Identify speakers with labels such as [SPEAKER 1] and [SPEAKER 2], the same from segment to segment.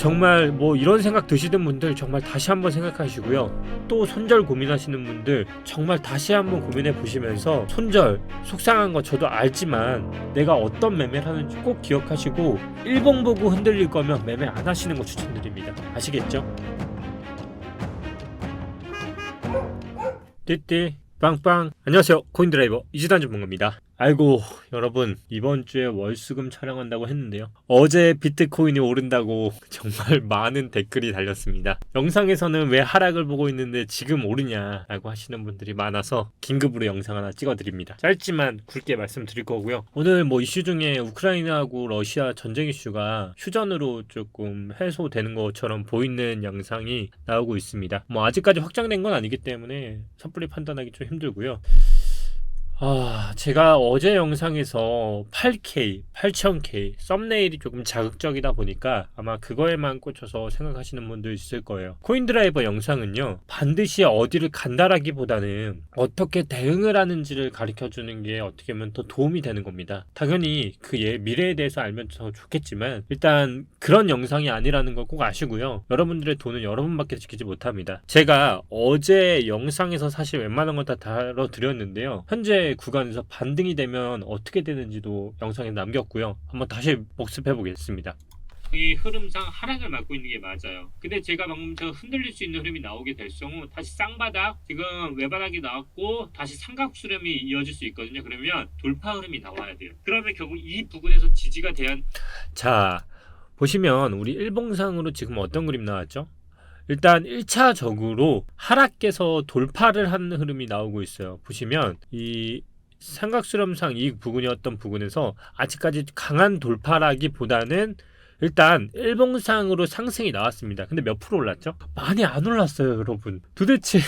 [SPEAKER 1] 정말 뭐 이런 생각 드시는 분들 정말 다시 한번 생각하시고요. 또 손절 고민하시는 분들 정말 다시 한번 고민해 보시면서, 손절 속상한 거 저도 알지만 내가 어떤 매매를 하는지 꼭 기억하시고, 일봉 보고 흔들릴 거면 매매 안 하시는 거 추천드립니다. 아시겠죠? 띠띠 빵빵. 안녕하세요, 코인드라이버 이지단 전문가입니다. 아이고 여러분, 이번 주에 월수금 촬영한다고 했는데요, 어제 비트코인이 오른다고 정말 많은 댓글이 달렸습니다. 영상에서는 왜 하락을 보고 있는데 지금 오르냐 라고 하시는 분들이 많아서 긴급으로 영상 하나 찍어드립니다. 짧지만 굵게 말씀드릴 거고요. 오늘 뭐 이슈 중에 우크라이나하고 러시아 전쟁 이슈가 휴전으로 조금 해소되는 것처럼 보이는 영상이 나오고 있습니다. 뭐 아직까지 확정된 건 아니기 때문에 섣불리 판단하기 좀 힘들고요. 제가 어제 영상에서 8K, 8000K 썸네일이 조금 자극적이다 보니까 아마 그거에만 꽂혀서 생각하시는 분들 있을 거예요. 코인드라이버 영상은요, 반드시 어디를 간다라기보다는 어떻게 대응을 하는지를 가르쳐주는 게 어떻게 보면 더 도움이 되는 겁니다. 당연히 그 미래에 대해서 알면 더 좋겠지만, 일단 그런 영상이 아니라는 걸 꼭 아시고요. 여러분들의 돈은 여러분밖에 지키지 못합니다. 제가 어제 영상에서 사실 웬만한 건 다 다뤄드렸는데요, 현재 구간에서 반등이 되면 어떻게 되는지도 영상에 남겼고요. 한번 다시 복습해 보겠습니다. 이 흐름상 하락을 맞고 있는 게 맞아요. 근데 제가 방금 흔들릴 수 있는 흐름이 나오게 될 경우 다시 쌍바닥, 지금 외바닥이 나왔고 다시 삼각수렴이 이어질 수 있거든요. 그러면 돌파 흐름이 나와야 돼요. 그러면 결국 이 부분에서 지지가 돼야. 자, 보시면 우리 일봉상으로 지금 어떤 그림 나왔죠? 일단 1차적으로 하락해서 돌파를 하는 흐름이 나오고 있어요. 보시면 이 삼각수렴상 이 부분이었던 부분에서 아직까지 강한 돌파라기보다는 일단 일봉상으로 상승이 나왔습니다. 근데 몇 프로 올랐죠? 많이 안 올랐어요, 여러분. 도대체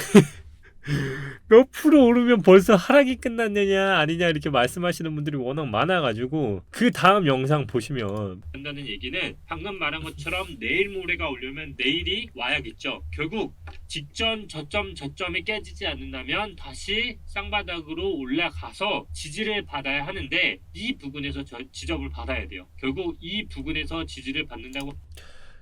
[SPEAKER 1] 몇 프로 오르면 벌써 하락이 끝났느냐 아니냐 이렇게 말씀하시는 분들이 워낙 많아가지고, 그 다음 영상 보시면 한다는 얘기는 방금 말한 것처럼 내일 모레가 오려면 내일이 와야겠죠. 결국 직전 저점이 깨지지 않는다면 다시 쌍바닥으로 올라가서 지지를 받아야 하는데, 이 부분에서 지점을 받아야 돼요. 결국 이 부분에서 지지를 받는다고.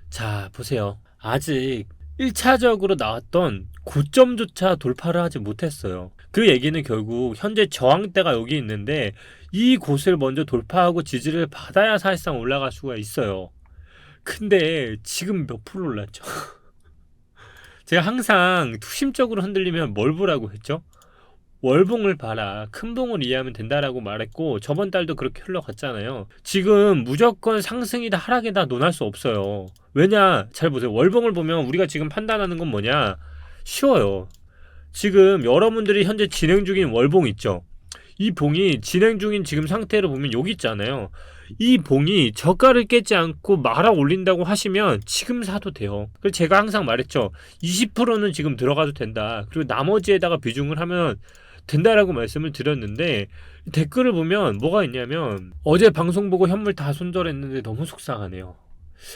[SPEAKER 1] 자, 보세요. 아직 1차적으로 나왔던 고점조차 돌파를 하지 못했어요. 그 얘기는 결국 현재 저항대가 여기 있는데 이 곳을 먼저 돌파하고 지지를 받아야 사실상 올라갈 수가 있어요. 근데 지금 몇 프로 올랐죠? 제가 항상 투심적으로 흔들리면 뭘 보라고 했죠? 월봉을 봐라, 큰 봉을 이해하면 된다라고 말했고, 저번 달도 그렇게 흘러갔잖아요. 지금 무조건 상승이다 하락이다 논할 수 없어요. 왜냐? 잘 보세요. 월봉을 보면 우리가 지금 판단하는 건 뭐냐? 쉬워요. 지금 여러분들이 현재 진행 중인 월봉 있죠? 이 봉이 진행 중인 지금 상태로 보면 여기 있잖아요. 이 봉이 저가를 깨지 않고 말아 올린다고 하시면 지금 사도 돼요. 그래서 제가 항상 말했죠. 20%는 지금 들어가도 된다. 그리고 나머지에다가 비중을 하면 된다라고 말씀을 드렸는데, 댓글을 보면 뭐가 있냐면, 어제 방송 보고 현물 다 손절했는데 너무 속상하네요.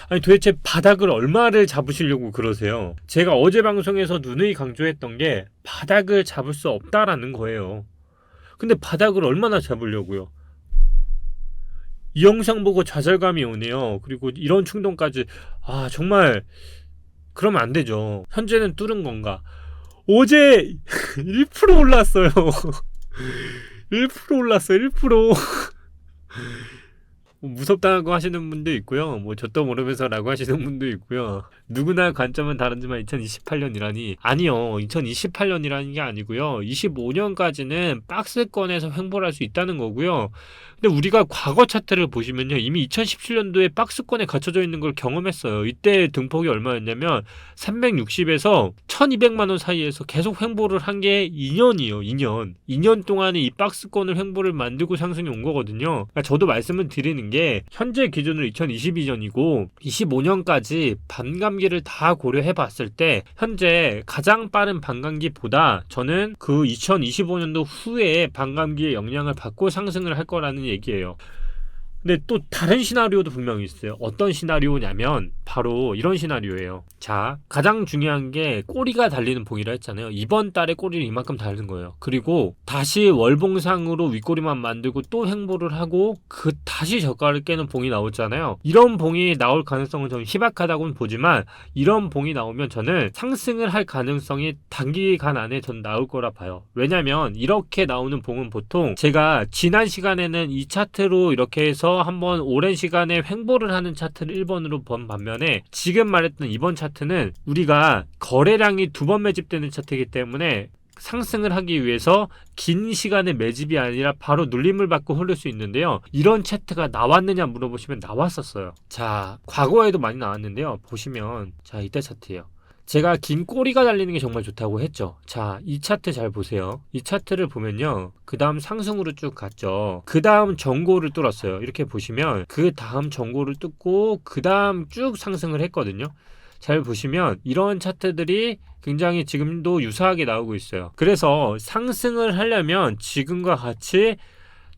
[SPEAKER 1] 아니 도대체 바닥을 얼마를 잡으시려고 그러세요? 제가 어제 방송에서 누누이 강조했던 게 바닥을 잡을 수 없다라는 거예요. 근데 바닥을 얼마나 잡으려고요? 이 영상 보고 좌절감이 오네요. 그리고 이런 충동까지. 정말 그러면 안 되죠. 현재는 뚫은 건가? 어제 1% 올랐어요. 1% 올랐어요. 1%. 무섭다고 하시는 분도 있고요. 뭐 저도 모르면서 라고 하시는 분도 있고요. 누구나 관점은 다르지만 2028년이라니. 아니요, 2028년이라는 게 아니고요, 25년까지는 박스권에서 횡보를 할 수 있다는 거고요. 근데 우리가 과거 차트를 보시면요, 이미 2017년도에 박스권에 갇혀져 있는 걸 경험했어요. 이때 등폭이 얼마였냐면 360에서 1200만원 사이에서 계속 횡보를 한 게 2년이에요. 2년 동안에 이 박스권을 횡보를 만들고 상승이 온 거거든요. 그러니까 저도 말씀을 드리는 게, 현재 기준으로 2022년이고 25년까지 반감기를 다 고려해 봤을 때 현재 가장 빠른 반감기보다 저는 그 2025년도 후에 반감기의 영향을 받고 상승을 할 거라는 얘기예요. 근데 또 다른 시나리오도 분명히 있어요. 어떤 시나리오냐면, 바로 이런 시나리오예요. 자, 가장 중요한 게 꼬리가 달리는 봉이라 했잖아요. 이번 달에 꼬리를 이만큼 달는 거예요. 그리고 다시 월봉상으로 윗꼬리만 만들고 또 횡보를 하고 다시 저가를 깨는 봉이 나오잖아요. 이런 봉이 나올 가능성은 좀 희박하다고는 보지만 이런 봉이 나오면 저는 상승을 할 가능성이 단기간 안에 전 나올 거라 봐요. 왜냐면 이렇게 나오는 봉은 보통 제가 지난 시간에는 이 차트로 이렇게 해서 한번 오랜 시간에 횡보를 하는 차트를 1번으로 본 반면에 지금 말했던 이번 차트는 우리가 거래량이 2번 매집되는 차트이기 때문에 상승을 하기 위해서 긴 시간의 매집이 아니라 바로 눌림을 받고 흐를 수 있는데요. 이런 차트가 나왔느냐 물어보시면 나왔었어요. 자, 과거에도 많이 나왔는데요. 보시면 자, 이때 차트예요. 제가 긴 꼬리가 달리는 게 정말 좋다고 했죠. 자, 이 차트 잘 보세요. 이 차트를 보면요. 그 다음 상승으로 쭉 갔죠. 그 다음 전고를 뚫었어요. 이렇게 보시면 그 다음 전고를 뚫고 그 다음 쭉 상승을 했거든요. 잘 보시면 이런 차트들이 굉장히 지금도 유사하게 나오고 있어요. 그래서 상승을 하려면 지금과 같이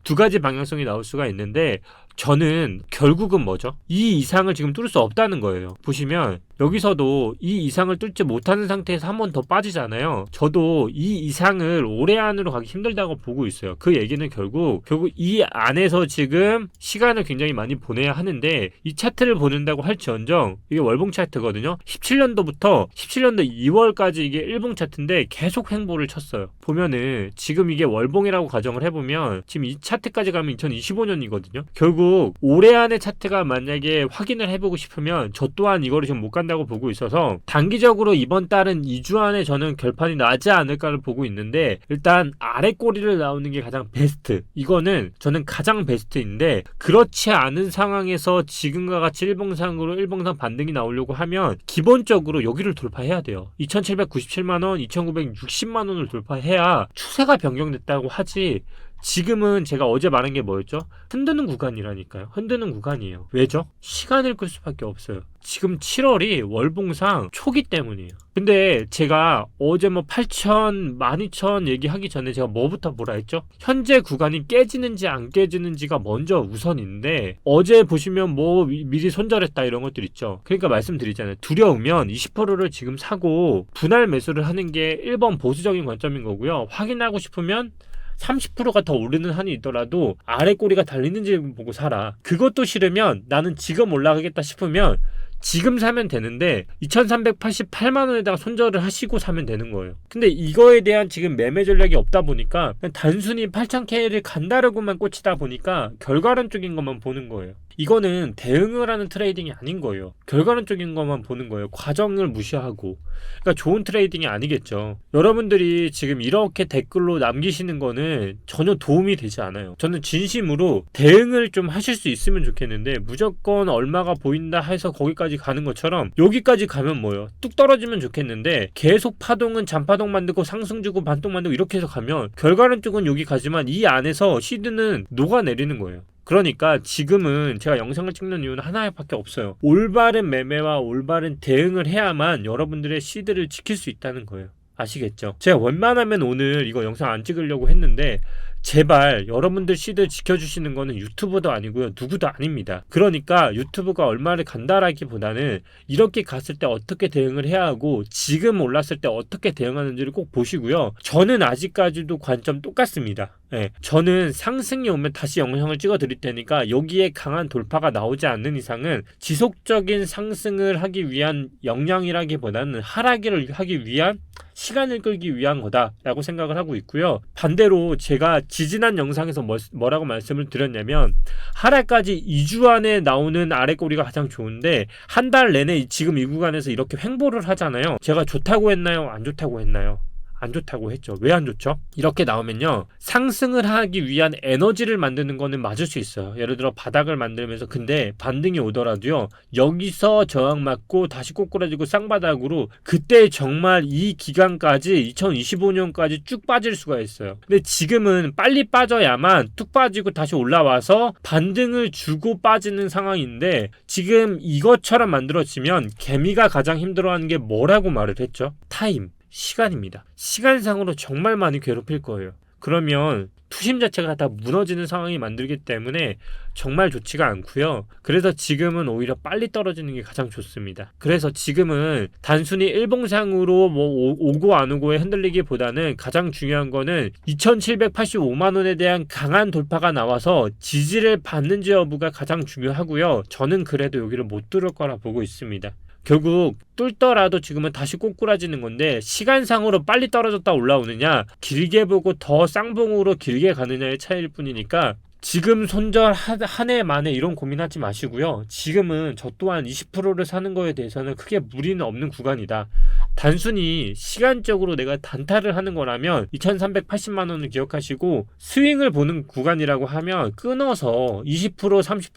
[SPEAKER 1] 두 가지 방향성이 나올 수가 있는데 저는 결국은 뭐죠? 이 이상을 지금 뚫을 수 없다는 거예요. 보시면 여기서도 이 이상을 뚫지 못하는 상태에서 한 번 더 빠지잖아요. 저도 이 이상을 올해 안으로 가기 힘들다고 보고 있어요. 그 얘기는 결국 이 안에서 지금 시간을 굉장히 많이 보내야 하는데 이 차트를 보낸다고 할지언정 이게 월봉 차트거든요. 17년도 2월까지 이게 일봉 차트인데 계속 횡보를 쳤어요. 보면은 지금 이게 월봉이라고 가정을 해보면 지금 이 차트까지 가면 2025년이거든요. 결국 올해 안에 차트가 만약에 확인을 해보고 싶으면 저 또한 이거를 지금 못 간다고 보고 있어서 단기적으로 이번 달은 2주 안에 저는 결판이 나지 않을까를 보고 있는데 일단 아래 꼬리를 나오는 게 가장 베스트. 이거는 저는 가장 베스트인데 그렇지 않은 상황에서 지금과 같이 일봉상 반등이 나오려고 하면 기본적으로 여기를 돌파해야 돼요. 2797만원, 2960만원을 돌파해야 추세가 변경됐다고 하지 지금은 제가 어제 말한 게 뭐였죠? 흔드는 구간이라니까요. 흔드는 구간이에요. 왜죠? 시간을 끌 수밖에 없어요. 지금 7월이 월봉상 초기 때문이에요. 근데 제가 어제 8,000, 12,000 얘기하기 전에 제가 뭐부터 뭐라 했죠? 현재 구간이 깨지는지 안 깨지는지가 먼저 우선인데 어제 보시면 미리 손절했다 이런 것들 있죠. 그러니까 말씀드리잖아요. 두려우면 20%를 지금 사고 분할 매수를 하는 게 1번 보수적인 관점인 거고요. 확인하고 싶으면 30%가 더 오르는 한이 있더라도 아래 꼬리가 달리는지 보고 사라. 그것도 싫으면 나는 지금 올라가겠다 싶으면 지금 사면 되는데 2388만원에다가 손절을 하시고 사면 되는 거예요. 근데 이거에 대한 지금 매매 전략이 없다 보니까 그냥 단순히 8000K를 간다라고만 꽂히다 보니까 결과론적인 것만 보는 거예요. 이거는 대응을 하는 트레이딩이 아닌 거예요. 결과론적인 것만 보는 거예요. 과정을 무시하고. 그러니까 좋은 트레이딩이 아니겠죠. 여러분들이 지금 이렇게 댓글로 남기시는 거는 전혀 도움이 되지 않아요. 저는 진심으로 대응을 좀 하실 수 있으면 좋겠는데 무조건 얼마가 보인다 해서 거기까지 가는 것처럼 여기까지 가면 뭐예요? 뚝 떨어지면 좋겠는데 계속 파동은 잔파동 만들고 상승 주고 반동 만들고 이렇게 해서 가면 결과론적은 여기 가지만 이 안에서 시드는 녹아내리는 거예요. 그러니까 지금은 제가 영상을 찍는 이유는 하나밖에 없어요. 올바른 매매와 올바른 대응을 해야만 여러분들의 시드를 지킬 수 있다는 거예요. 아시겠죠? 제가 웬만하면 오늘 이거 영상 안 찍으려고 했는데 제발 여러분들 시드 지켜주시는 거는 유튜브도 아니고요. 누구도 아닙니다. 그러니까 유튜브가 얼마를 간다라기보다는 이렇게 갔을 때 어떻게 대응을 해야 하고 지금 올랐을 때 어떻게 대응하는지를 꼭 보시고요. 저는 아직까지도 관점 똑같습니다. 네, 저는 상승이 오면 다시 영상을 찍어 드릴 테니까 여기에 강한 돌파가 나오지 않는 이상은 지속적인 상승을 하기 위한 역량이라기보다는 하락을 하기 위한 시간을 끌기 위한 거다라고 생각을 하고 있고요. 반대로 제가 지지난 영상에서 뭐라고 말씀을 드렸냐면 하락까지 2주 안에 나오는 아래 꼬리가 가장 좋은데 한 달 내내 지금 이 구간에서 이렇게 횡보를 하잖아요. 제가 좋다고 했나요? 안 좋다고 했나요? 안 좋다고 했죠. 왜 안 좋죠? 이렇게 나오면요. 상승을 하기 위한 에너지를 만드는 거는 맞을 수 있어요. 예를 들어 바닥을 만들면서 근데 반등이 오더라도요. 여기서 저항 맞고 다시 꼬꾸라지고 쌍바닥으로 그때 정말 이 기간까지 2025년까지 쭉 빠질 수가 있어요. 근데 지금은 빨리 빠져야만 뚝 빠지고 다시 올라와서 반등을 주고 빠지는 상황인데 지금 이것처럼 만들어지면 개미가 가장 힘들어하는 게 뭐라고 말을 했죠? 타임. 시간입니다. 시간상으로 정말 많이 괴롭힐 거예요. 그러면 투심 자체가 다 무너지는 상황이 만들기 때문에 정말 좋지가 않고요. 그래서 지금은 오히려 빨리 떨어지는 게 가장 좋습니다. 그래서 지금은 단순히 일봉상으로 뭐 오고 안 오고에 흔들리기보다는 가장 중요한 거는 2785만 원에 대한 강한 돌파가 나와서 지지를 받는지 여부가 가장 중요하고요. 저는 그래도 여기를 못 뚫을 거라 보고 있습니다. 결국 뚫더라도 지금은 다시 꼬꾸라지는 건데 시간상으로 빨리 떨어졌다 올라오느냐 길게 보고 더 쌍봉으로 길게 가느냐의 차이일 뿐이니까 지금 손절 한 해 만에 이런 고민하지 마시고요. 지금은 저 또한 20%를 사는 거에 대해서는 크게 무리는 없는 구간이다. 단순히 시간적으로 내가 단타를 하는 거라면 2380만 원을 기억하시고 스윙을 보는 구간이라고 하면 끊어서 20%, 30%,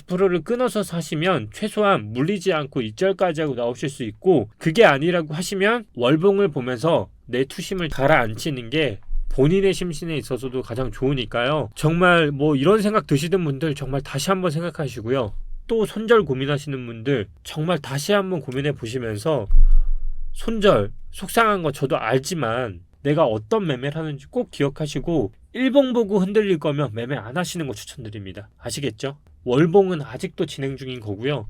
[SPEAKER 1] 50%를 끊어서 사시면 최소한 물리지 않고 이절까지 하고 나오실 수 있고 그게 아니라고 하시면 월봉을 보면서 내 투심을 가라앉히는 게 본인의 심신에 있어서도 가장 좋으니까요. 정말 뭐 이런 생각 드시는 분들 정말 다시 한번 생각하시고요. 또 손절 고민하시는 분들 정말 다시 한번 고민해 보시면서 손절 속상한 거 저도 알지만 내가 어떤 매매를 하는지 꼭 기억하시고 일봉 보고 흔들릴 거면 매매 안 하시는 거 추천드립니다. 아시겠죠? 월봉은 아직도 진행 중인 거고요.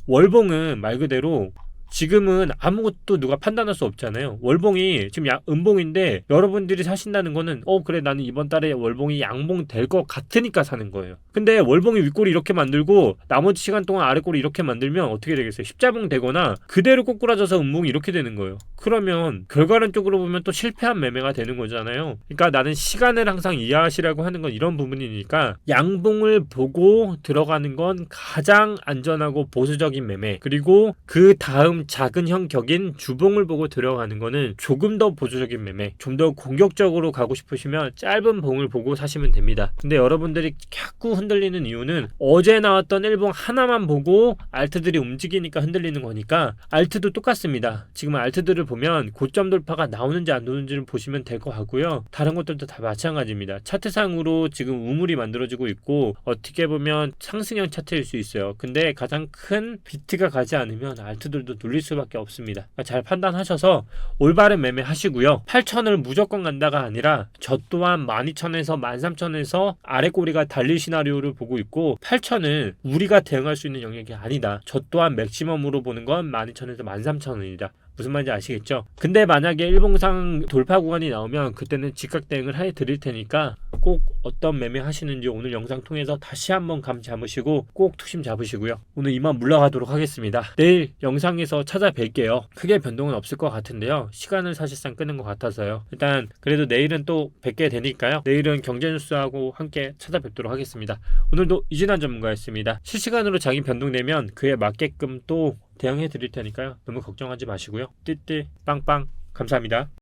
[SPEAKER 1] 월봉은 말 그대로 지금은 아무것도 누가 판단할 수 없잖아요. 월봉이 지금 음봉인데 여러분들이 사신다는 거는 그래 나는 이번 달에 월봉이 양봉 될 것 같으니까 사는 거예요. 근데 월봉이 윗꼬리 이렇게 만들고 나머지 시간 동안 아랫꼬리 이렇게 만들면 어떻게 되겠어요? 십자봉 되거나 그대로 꼬꾸라져서 음봉이 이렇게 되는 거예요. 그러면 결과론적으로 보면 또 실패한 매매가 되는 거잖아요. 그러니까 나는 시간을 항상 이해하시라고 하는 건 이런 부분이니까 양봉을 보고 들어가는 건 가장 안전하고 보수적인 매매, 그리고 그 다음 작은 형격인 주봉을 보고 들어가는 거는 조금 더 보수적인 매매, 좀 더 공격적으로 가고 싶으시면 짧은 봉을 보고 사시면 됩니다. 근데 여러분들이 자꾸 흔들리는 이유는 어제 나왔던 일봉 하나만 보고 알트들이 움직이니까 흔들리는 거니까 알트도 똑같습니다. 지금 알트들을 보면 고점 돌파가 나오는지 안 나오는지를 보시면 될 것 같고요. 다른 것들도 다 마찬가지입니다. 차트상으로 지금 우물이 만들어지고 있고 어떻게 보면 상승형 차트일 수 있어요. 근데 가장 큰 비트가 가지 않으면 알트들도 눌릴 수밖에 없습니다. 그러니까 잘 판단하셔서 올바른 매매 하시고요. 8,000을 무조건 간다가 아니라 저 또한 12,000에서 13,000에서 아래 꼬리가 달릴 시나리오를 보고 있고 8,000은 우리가 대응할 수 있는 영역이 아니다. 저 또한 맥시멈으로 보는 건 12,000에서 13,000원이다. 무슨 말인지 아시겠죠? 근데 만약에 일봉상 돌파 구간이 나오면 그때는 즉각 대응을 해드릴 테니까 꼭 어떤 매매 하시는지 오늘 영상 통해서 다시 한번 감 잡으시고 꼭 투심 잡으시고요. 오늘 이만 물러가도록 하겠습니다. 내일 영상에서 찾아뵐게요. 크게 변동은 없을 것 같은데요. 시간을 사실상 끄는 것 같아서요. 일단 그래도 내일은 또 뵙게 되니까요. 내일은 경제뉴스하고 함께 찾아뵙도록 하겠습니다. 오늘도 이진환 전문가였습니다. 실시간으로 장이 변동되면 그에 맞게끔 또 대응해 드릴 테니까요. 너무 걱정하지 마시고요. 띠띠 빵빵 감사합니다.